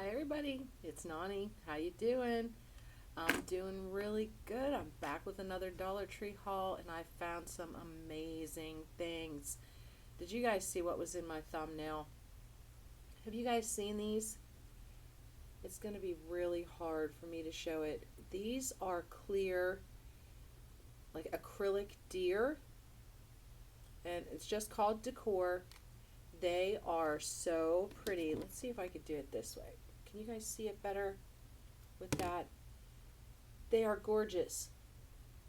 Hi everybody, it's Nani. How you doing? I'm doing really good. I'm back with another Dollar Tree haul and I found some amazing things. Did you guys see what was in my thumbnail? Have you guys seen these? It's going to be really hard for me to show it. These are clear, like acrylic deer, and it's just called Decor. They are so pretty. Let's see if I could do it this way. Can you guys see it better with that? They are gorgeous.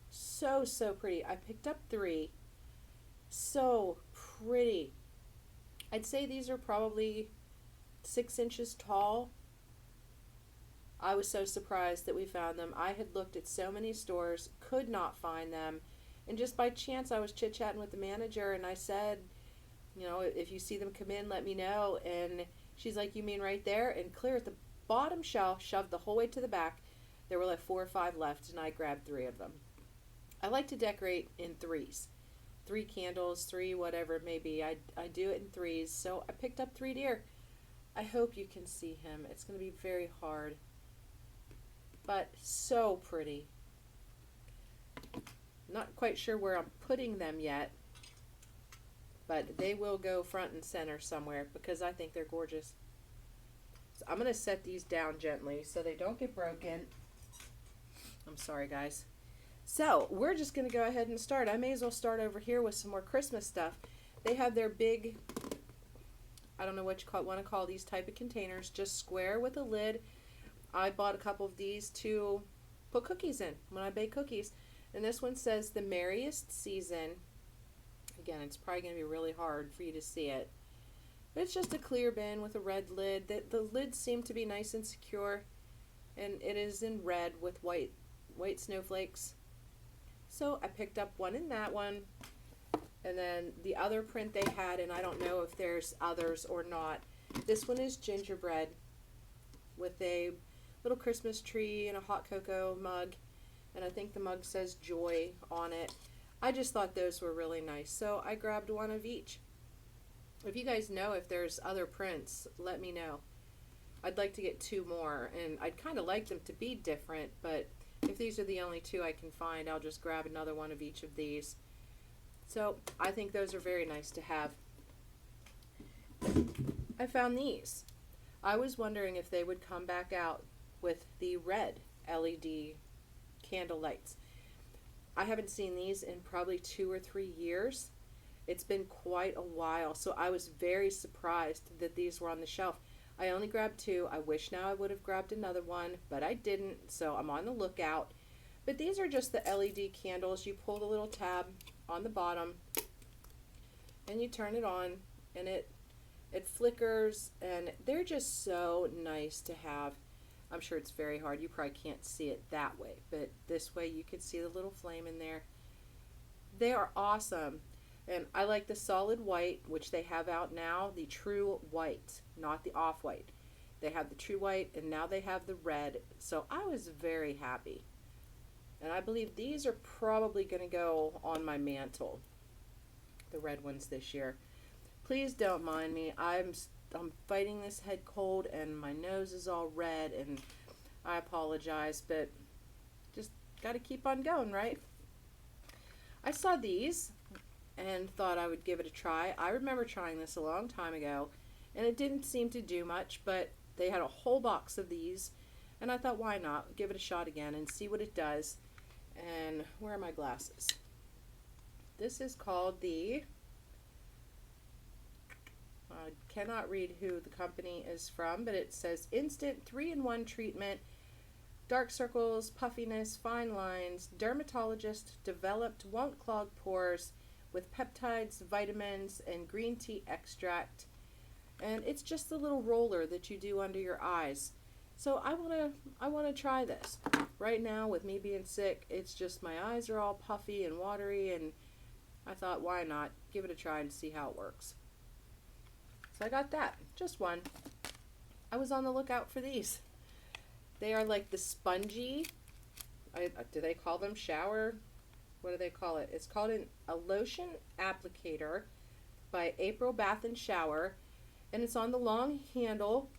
So, so pretty. I picked up 3. So pretty. I'd say these are probably 6 inches tall. I was so surprised that we found them. I had looked at so many stores, could not find them. And just by chance, I was chit-chatting with the manager and I said, you know, if you see them come in, let me know. And she's like, you mean right there? And clear at the bottom shelf, shoved the whole way to the back. There were like 4 or 5 left, and I grabbed 3 of them. I like to decorate in 3s. 3 candles, 3 whatever it may be. I do it in 3s, so I picked up 3 deer. I hope you can see him. It's going to be very hard, but so pretty. Not quite sure where I'm putting them yet, but they will go front and center somewhere because I think they're gorgeous. So I'm going to set these down gently so they don't get broken. I'm sorry, guys. So we're just going to go ahead and start. I may as well start over here with some more Christmas stuff. They have their big, I don't know what you want to call these type of containers, just square with a lid. I bought a couple of these to put cookies in when I bake cookies. And this one says the merriest season. Again, it's probably going to be really hard for you to see it. But it's just a clear bin with a red lid. The lids seem to be nice and secure. And it is in red with white snowflakes. So I picked up one in that one. And then the other print they had, and I don't know if there's others or not. This one is gingerbread with a little Christmas tree and a hot cocoa mug. And I think the mug says joy on it. I just thought those were really nice, so I grabbed one of each. If you guys know if there's other prints, let me know. I'd like to get 2 more, and I'd kind of like them to be different, but if these are the only 2 I can find, I'll just grab another one of each of these. So I think those are very nice to have. I found these. I was wondering if they would come back out with the red LED candle lights. I haven't seen these in probably 2 or 3 years. It's been quite a while, so I was very surprised that these were on the shelf. I only grabbed 2. I wish now I would have grabbed another one, but I didn't, so I'm on the lookout. But these are just the LED candles. You pull the little tab on the bottom, and you turn it on, and it flickers, and they're just so nice to have. I'm sure it's very hard. You probably can't see it that way, but this way you can see the little flame in there. They are awesome. And I like the solid white, which they have out now, the true white, not the off-white. They have the true white, and now they have the red. So I was very happy. And I believe these are probably going to go on my mantle, the red ones this year. Please don't mind me. I'm fighting this head cold and my nose is all red, and I apologize, but just got to keep on going, right? I saw these and thought I would give it a try. I remember trying this a long time ago and it didn't seem to do much, but they had a whole box of these and I thought, why not give it a shot again and see what it does. And where are my glasses? This is called the I cannot read who the company is from, but it says Instant 3-in-1 Treatment, Dark Circles, Puffiness, Fine Lines, Dermatologist Developed, Won't Clog Pores, with Peptides, Vitamins, and Green Tea Extract. And it's just the little roller that you do under your eyes. So I wanna try this. Right now, with me being sick, it's just my eyes are all puffy and watery, and I thought, why not? Give it a try and see how it works. So I got that, just one. I was on the lookout for these. They are like the spongy, do they call them shower? What do they call it? It's called a Lotion Applicator by April Bath and Shower. And it's on the long handle.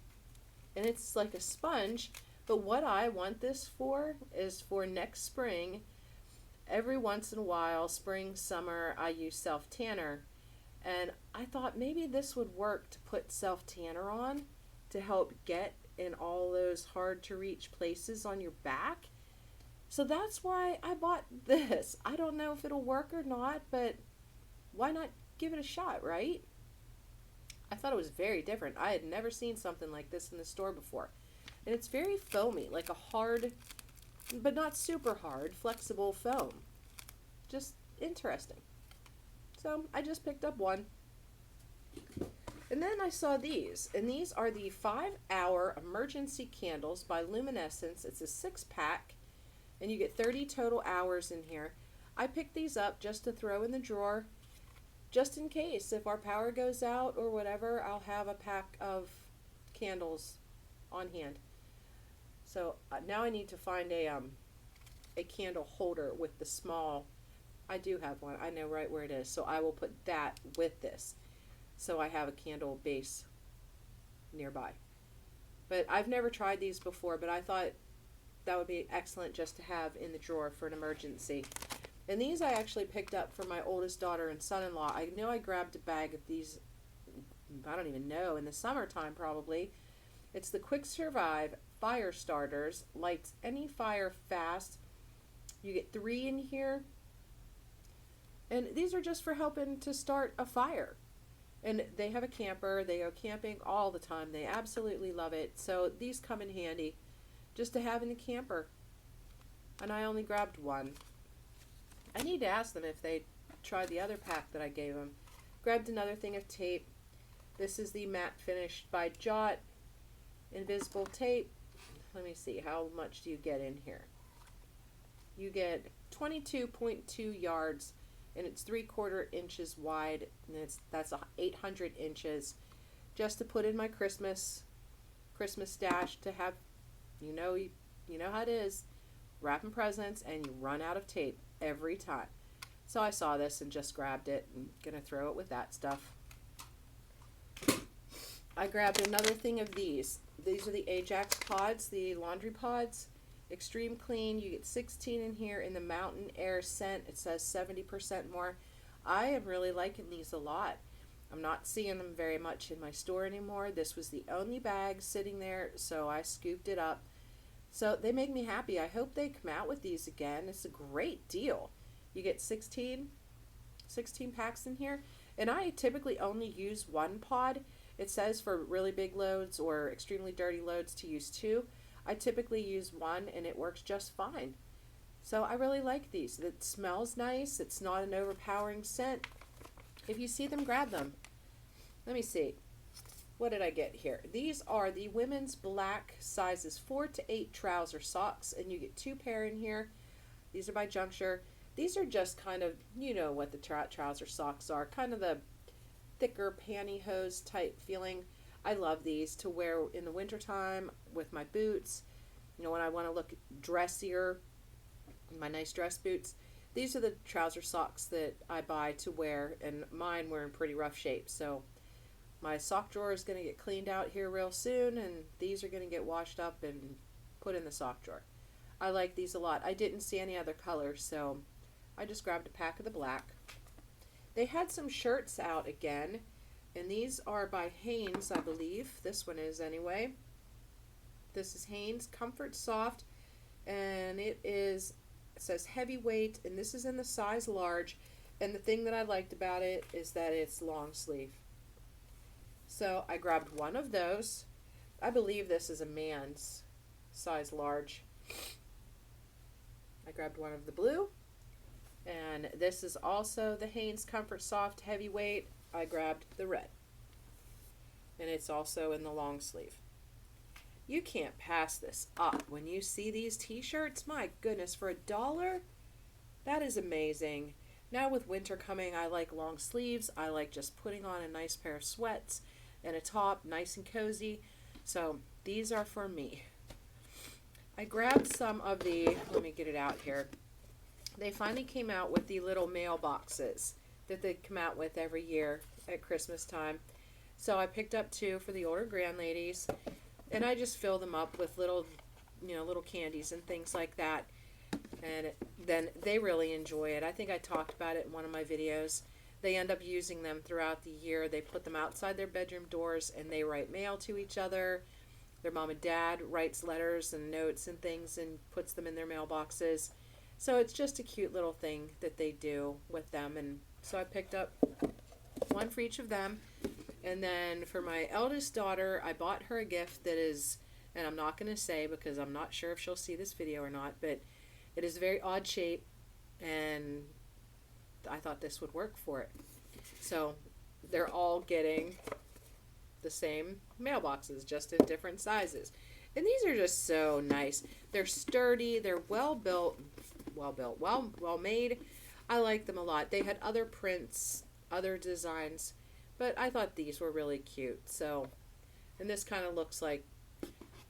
and it's like a sponge. But what I want this for is for next spring. Every once in a while, spring, summer, I use self tanner, and I thought maybe this would work to put self tanner on to help get in all those hard to reach places on your back. So that's why I bought this. I don't know if it'll work or not, but why not give it a shot, right? I thought it was very different. I had never seen something like this in the store before. And it's very foamy, like a hard, but not super hard, flexible foam. Just interesting. So I just picked up one. And then I saw these, and these are the 5-hour emergency candles by Luminescence. It's a 6-pack, and you get 30 total hours in here. I picked these up just to throw in the drawer, just in case if our power goes out or whatever, I'll have a pack of candles on hand. So now I need to find a candle holder with the small. I do have one. I know right where it is, so I will put that with this. So I have a candle base nearby. But I've never tried these before, but I thought that would be excellent just to have in the drawer for an emergency. And these I actually picked up for my oldest daughter and son-in-law. I know I grabbed a bag of these, I don't even know, in the summertime probably. It's the Quick Survive Fire Starters. Lights any fire fast. You get 3 in here. And these are just for helping to start a fire. And they have a camper. They go camping all the time. They absolutely love it. So these come in handy just to have in the camper. And I only grabbed one. I need to ask them if they tried the other pack that I gave them. Grabbed another thing of tape. This is the matte finish by Jot. Invisible tape. Let me see. How much do you get in here? You get 22.2 yards. And it's 3/4 inches wide, and that's 800 inches, just to put in my Christmas stash to have, you know how it is, wrapping presents, and you run out of tape every time. So I saw this and just grabbed it, and gonna throw it with that stuff. I grabbed another thing of these. These are the Ajax pods, the laundry pods. Extreme Clean. You get 16 in here in the Mountain Air scent. It says 70% more. I am really liking these a lot. I'm not seeing them very much in my store anymore. This was the only bag sitting there, so I scooped it up. So they make me happy. I hope they come out with these again. It's a great deal. You get 16 packs in here. And I typically only use 1 pod. It says for really big loads or extremely dirty loads to use 2. I typically use 1 and it works just fine. So I really like these. It smells nice. It's not an overpowering scent. If you see them, grab them. Let me see. What did I get here? These are the women's black sizes 4 to 8 trouser socks, and you get 2 pair in here. These are by Juncture. These are just kind of, you know what the trouser socks are, kind of the thicker pantyhose type feeling. I love these to wear in the wintertime with my boots. You know, when I want to look dressier, my nice dress boots. These are the trouser socks that I buy to wear, and mine were in pretty rough shape. So my sock drawer is going to get cleaned out here real soon, and these are going to get washed up and put in the sock drawer. I like these a lot. I didn't see any other colors, so I just grabbed a pack of the black. They had some shirts out again. And these are by Hanes, I believe. This one is anyway. This is Hanes Comfort Soft. And it says heavyweight. And this is in the size large. And the thing that I liked about it is that it's long sleeve. So I grabbed one of those. I believe this is a man's size large. I grabbed one of the blue. And this is also the Hanes Comfort Soft Heavyweight. I grabbed the red. And it's also in the long sleeve. You can't pass this up. When you see these t-shirts, my goodness, for $1, that is amazing. Now with winter coming, I like long sleeves. I like just putting on a nice pair of sweats and a top, nice and cozy. So these are for me. I grabbed some of the, let me get it out here. They finally came out with the little mailboxes that they come out with every year at Christmas time. So I picked up 2 for the older grand ladies. And I just fill them up with little, little candies and things like that. And then they really enjoy it. I think I talked about it in one of my videos. They end up using them throughout the year. They put them outside their bedroom doors and they write mail to each other. Their mom and dad writes letters and notes and things and puts them in their mailboxes. So it's just a cute little thing that they do with them. And so I picked up one for each of them. And then for my eldest daughter, I bought her a gift that is, and I'm not going to say because I'm not sure if she'll see this video or not, but it is a very odd shape, and I thought this would work for it. So they're all getting the same mailboxes, just in different sizes. And these are just so nice. They're sturdy, they're well built, well made. I like them a lot. They had other prints, other designs, but I thought these were really cute. So, and this kind of looks like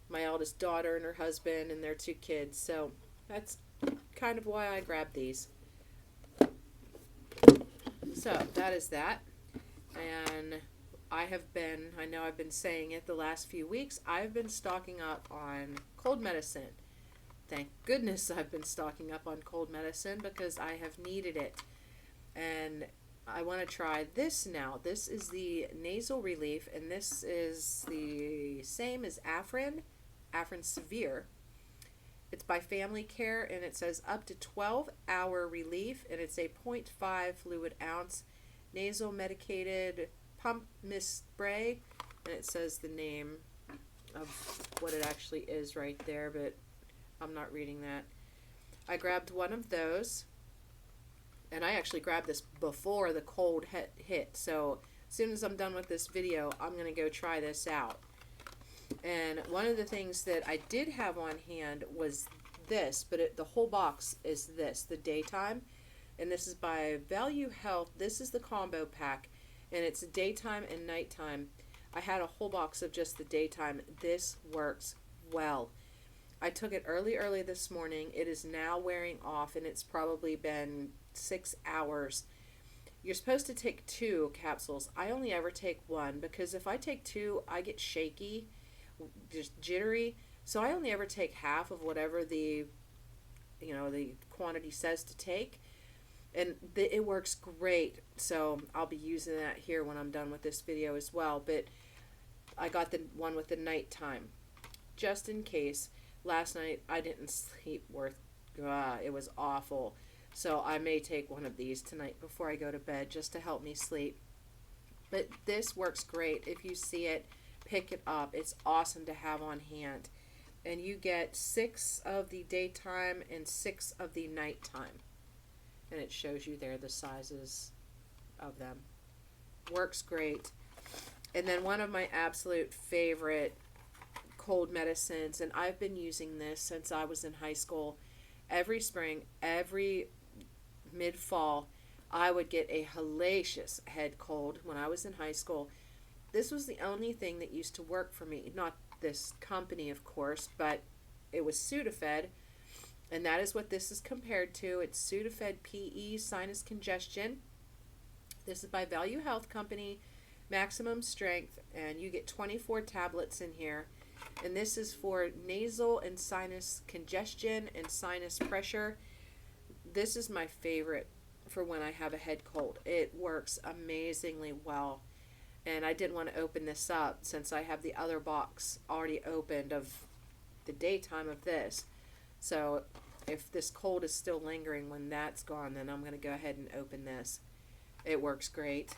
my eldest daughter and her husband and their two kids. So that's kind of why I grabbed these. So that is that. And I know I've been saying it the last few weeks, I've been stocking up on cold medicine. Thank goodness I've been stocking up on cold medicine because I have needed it. And I want to try this now. This is the nasal relief, and this is the same as Afrin Severe. It's by Family Care, and it says up to 12-hour relief, and it's a 0.5 fluid ounce nasal medicated pump mist spray, and it says the name of what it actually is right there, but I'm not reading that. I grabbed one of those, and I actually grabbed this before the cold hit, so as soon as I'm done with this video, I'm going to go try this out. And one of the things that I did have on hand was this, but the whole box is this, the daytime. And this is by Value Health. This is the combo pack, and it's daytime and nighttime. I had a whole box of just the daytime. This works well. I took it early this morning. It is now wearing off, and it's probably been 6 hours. You're supposed to take 2 capsules. I only ever take 1 because if I take 2, I get shaky, just jittery. So I only ever take half of whatever the quantity says to take. And it works great. So I'll be using that here when I'm done with this video as well. But I got the one with the nighttime, just in case. Last night I didn't sleep it was awful. So I may take one of these tonight before I go to bed just to help me sleep. But this works great. If you see it, pick it up. It's awesome to have on hand. And you get 6 of the daytime and 6 of the nighttime. And it shows you there the sizes of them. Works great. And then one of my absolute favorite cold medicines, and I've been using this since I was in high school. Every spring, every mid-fall, I would get a hellacious head cold when I was in high school. This was the only thing that used to work for me. Not this company, of course, but it was Sudafed, and that is what this is compared to. It's Sudafed PE Sinus Congestion. This is by Value Health Company, maximum strength, and you get 24 tablets in here. And this is for nasal and sinus congestion and sinus pressure. This is my favorite for when I have a head cold. It works amazingly well. And I didn't want to open this up since I have the other box already opened of the daytime of this. So if this cold is still lingering when that's gone, then I'm going to go ahead and open this. It works great.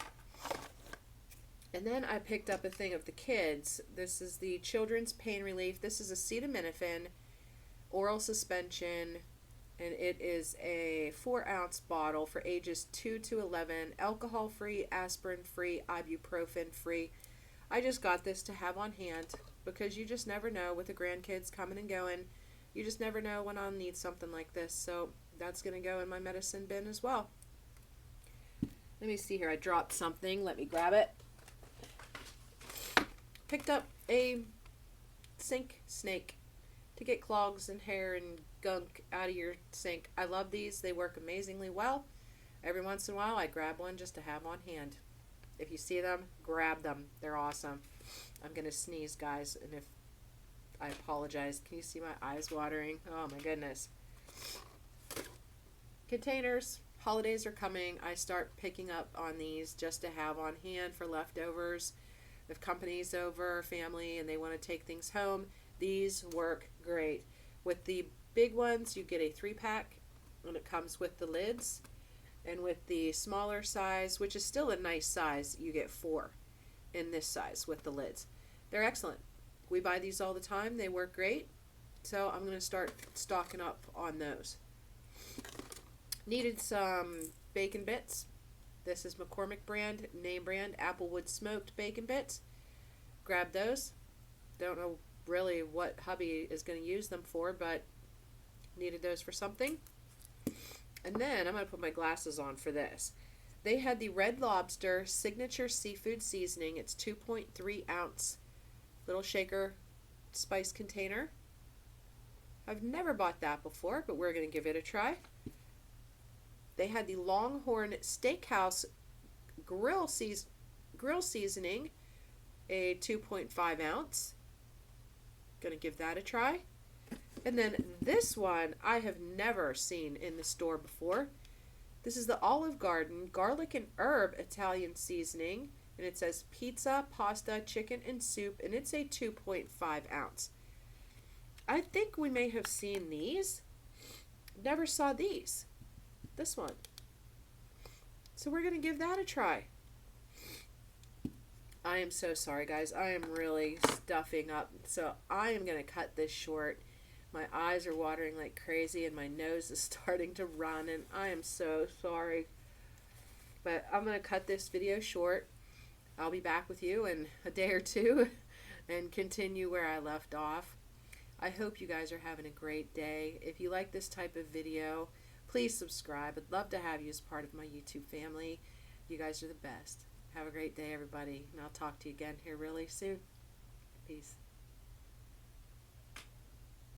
And then I picked up a thing of the kids. This is the Children's Pain Relief. This is acetaminophen, oral suspension, and it is a 4-ounce bottle for ages 2 to 11, alcohol-free, aspirin-free, ibuprofen-free. I just got this to have on hand because you just never know with the grandkids coming and going. You just never know when I'll need something like this. So that's going to go in my medicine bin as well. Let me see here. I dropped something. Let me grab it. Picked up a sink snake to get clogs and hair and gunk out of your sink. I love these. They work amazingly well. Every once in a while I grab one just to have on hand. If you see them, grab them. They're awesome. I'm going to sneeze, guys, and if I apologize. Can you see my eyes watering? Oh my goodness. Containers. Holidays are coming. I start picking up on these just to have on hand for leftovers. If company's over, family, and they want to take things home, these work great. With the big ones, you get a 3-pack, and it comes with the lids. And with the smaller size, which is still a nice size, you get 4 in this size with the lids. They're excellent. We buy these all the time. They work great. So I'm going to start stocking up on those. Needed some bacon bits. This is McCormick brand, name brand, Applewood smoked bacon bits. Grab those. Don't know really what hubby is going to use them for, but needed those for something. And then I'm going to put my glasses on for this. They had the Red Lobster Signature Seafood Seasoning. It's 2.3 ounce little shaker spice container. I've never bought that before, but we're going to give it a try. They had the Longhorn Steakhouse Grill Seasoning, a 2.5 ounce. Going to give that a try. And then this one I have never seen in the store before. This is the Olive Garden Garlic and Herb Italian Seasoning. And it says pizza, pasta, chicken, and soup. And it's a 2.5 ounce. I think we may have seen these. Never saw these. This one. So we're going to give that a try. I am so sorry, guys. I am really stuffing up. So I am going to cut this short. My eyes are watering like crazy and my nose is starting to run, and I am so sorry. But I'm going to cut this video short. I'll be back with you in a day or two and continue where I left off. I hope you guys are having a great day. If you like this type of video, please subscribe. I'd love to have you as part of my YouTube family. You guys are the best. Have a great day, everybody, and I'll talk to you again here really soon. Peace.